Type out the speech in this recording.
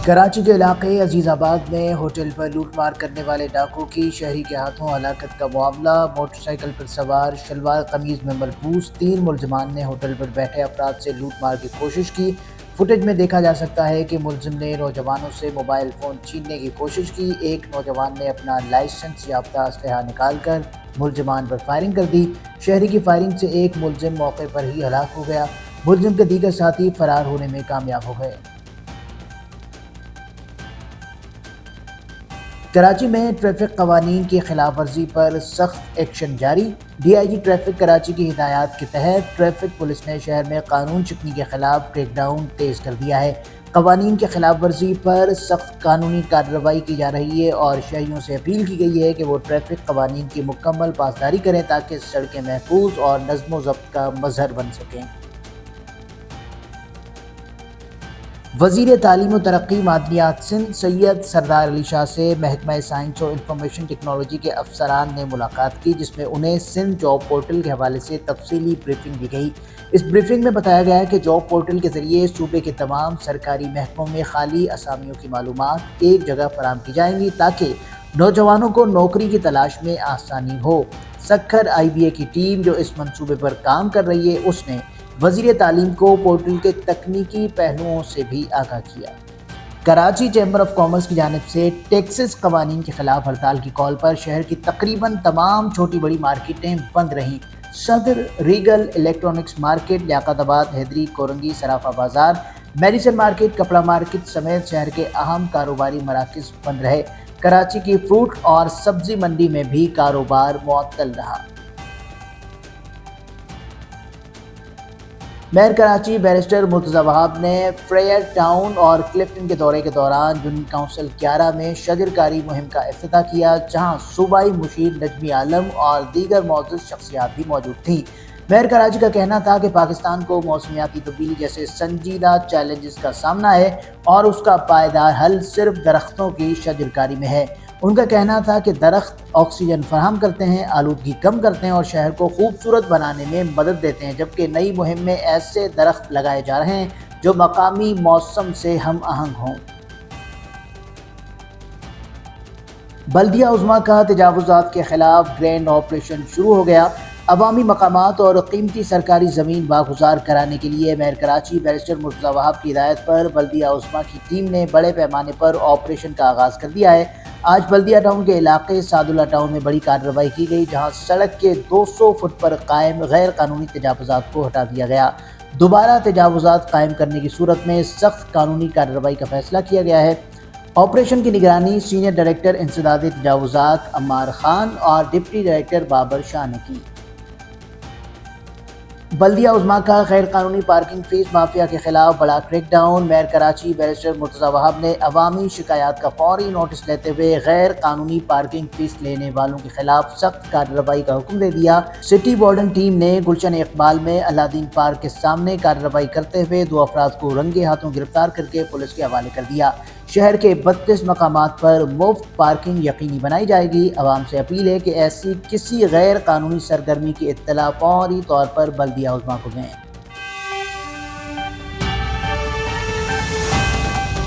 کراچی کے علاقے عزیز آباد میں ہوٹل پر لوٹ مار کرنے والے ڈاکو کی شہری کے ہاتھوں ہلاکت کا معاملہ۔ موٹر سائیکل پر سوار شلوار قمیض میں ملبوس 3 ملزمان نے ہوٹل پر بیٹھے افراد سے لوٹ مار کی کوشش کی۔ فوٹیج میں دیکھا جا سکتا ہے کہ ملزم نے نوجوانوں سے موبائل فون چھیننے کی کوشش کی۔ ایک نوجوان نے اپنا لائسنس یافتہ اسلحہ نکال کر ملزمان پر فائرنگ کر دی۔ شہری کی فائرنگ سے ایک ملزم موقع پر ہی ہلاک ہو گیا۔ ملزم کے دیگر ساتھی فرار ہونے میں کامیاب ہو گئے۔ کراچی میں ٹریفک قوانین کی خلاف ورزی پر سخت ایکشن جاری۔ D I G traffic Karachi کی ہدایات کے تحت ٹریفک پولیس نے شہر میں قانون شکنی کے خلاف کریک ڈاؤن تیز کر دیا ہے۔ قوانین کی خلاف ورزی پر سخت قانونی کارروائی کی جا رہی ہے اور شہریوں سے اپیل کی گئی ہے کہ وہ ٹریفک قوانین کی مکمل پاسداری کریں تاکہ سڑکیں محفوظ اور نظم و ضبط کا مظہر بن سکیں۔ وزیر تعلیم و ترقی معدنیات سندھ سید سردار علی شاہ سے محکمہ سائنس و انفارمیشن ٹیکنالوجی کے افسران نے ملاقات کی، جس میں انہیں سندھ جاب پورٹل کے حوالے سے تفصیلی بریفنگ دی گئی۔ اس بریفنگ میں بتایا گیا کہ جاب پورٹل کے ذریعے صوبے کے تمام سرکاری محکموں میں خالی اسامیوں کی معلومات ایک جگہ فراہم کی جائیں گی تاکہ نوجوانوں کو نوکری کی تلاش میں آسانی ہو۔ سکھر آئی بی اے کی ٹیم جو اس منصوبے پر کام کر رہی ہے، اس نے وزیر تعلیم کو پورٹل کے تکنیکی پہلوؤں سے بھی آگاہ کیا۔ کراچی چیمبر آف کامرس کی جانب سے ٹیکسز قوانین کے خلاف ہڑتال کی کال پر شہر کی تقریباً تمام چھوٹی بڑی مارکیٹیں بند رہیں۔ صدر، ریگل، الیکٹرانکس مارکیٹ، لیاقت آباد، حیدری، کورنگی، صرافہ بازار، میڈیسن مارکیٹ، کپڑا مارکیٹ سمیت شہر کے اہم کاروباری مراکز بند رہے۔ کراچی کی فروٹ اور سبزی منڈی میں بھی کاروبار معطل رہا۔ میئر کراچی بیرسٹر مرتضی وہاب نے فریئر ٹاؤن اور کلفٹن کے دورے کے دوران یونین کونسل 11 میں شجرکاری مہم کا افتتاح کیا، جہاں صوبائی مشیر نجمی عالم اور دیگر معزز شخصیات بھی موجود تھیں۔ میئر کراچی کا کہنا تھا کہ پاکستان کو موسمیاتی تبدیلی جیسے سنجیدہ چیلنجز کا سامنا ہے اور اس کا پائیدار حل صرف درختوں کی شجرکاری میں ہے۔ ان کا کہنا تھا کہ درخت آکسیجن فراہم کرتے ہیں، آلودگی کم کرتے ہیں اور شہر کو خوبصورت بنانے میں مدد دیتے ہیں، جبکہ نئی مہم میں ایسے درخت لگائے جا رہے ہیں جو مقامی موسم سے ہم آہنگ ہوں۔ بلدیہ عظمیٰ کا تجاوزات کے خلاف گرینڈ آپریشن شروع ہو گیا۔ عوامی مقامات اور قیمتی سرکاری زمین واگزار کرانے کے لیے میئر کراچی بیرسٹر مرتضی وہاب کی ہدایت پر بلدیہ عظمیٰ کی ٹیم نے بڑے پیمانے پر آپریشن کا آغاز کر دیا ہے۔ آج بلدیہ ٹاؤن کے علاقے سعداللہ ٹاؤن میں بڑی کارروائی کی گئی، جہاں سڑک کے 200 فٹ پر قائم غیر قانونی تجاوزات کو ہٹا دیا گیا۔ دوبارہ تجاوزات قائم کرنے کی صورت میں سخت قانونی کارروائی کا فیصلہ کیا گیا ہے۔ آپریشن کی نگرانی سینئر ڈائریکٹر انسداد تجاوزات عمار خان اور ڈپٹی ڈائریکٹر بابر شاہ نے کی۔ بلدیہ عظمیٰ کا غیر قانونی پارکنگ فیس مافیا کے خلاف بڑا crack down. Mayor Karachi barrister Murtaza Wahab نے عوامی شکایات کا فوری نوٹس لیتے ہوئے غیر قانونی پارکنگ فیس لینے والوں کے خلاف سخت کارروائی کا حکم دے دیا۔ سٹی وارڈن ٹیم نے گلشن اقبال میں اللہ دین پارک کے سامنے کارروائی کرتے ہوئے 2 افراد کو رنگے ہاتھوں گرفتار کر کے پولیس کے حوالے کر دیا۔ شہر کے 32 مقامات پر مفت پارکنگ یقینی بنائی جائے گی۔ عوام سے اپیل ہے کہ ایسی کسی غیر قانونی سرگرمی کی اطلاع فوری طور پر بلدیہ عظمیٰ کو دیں۔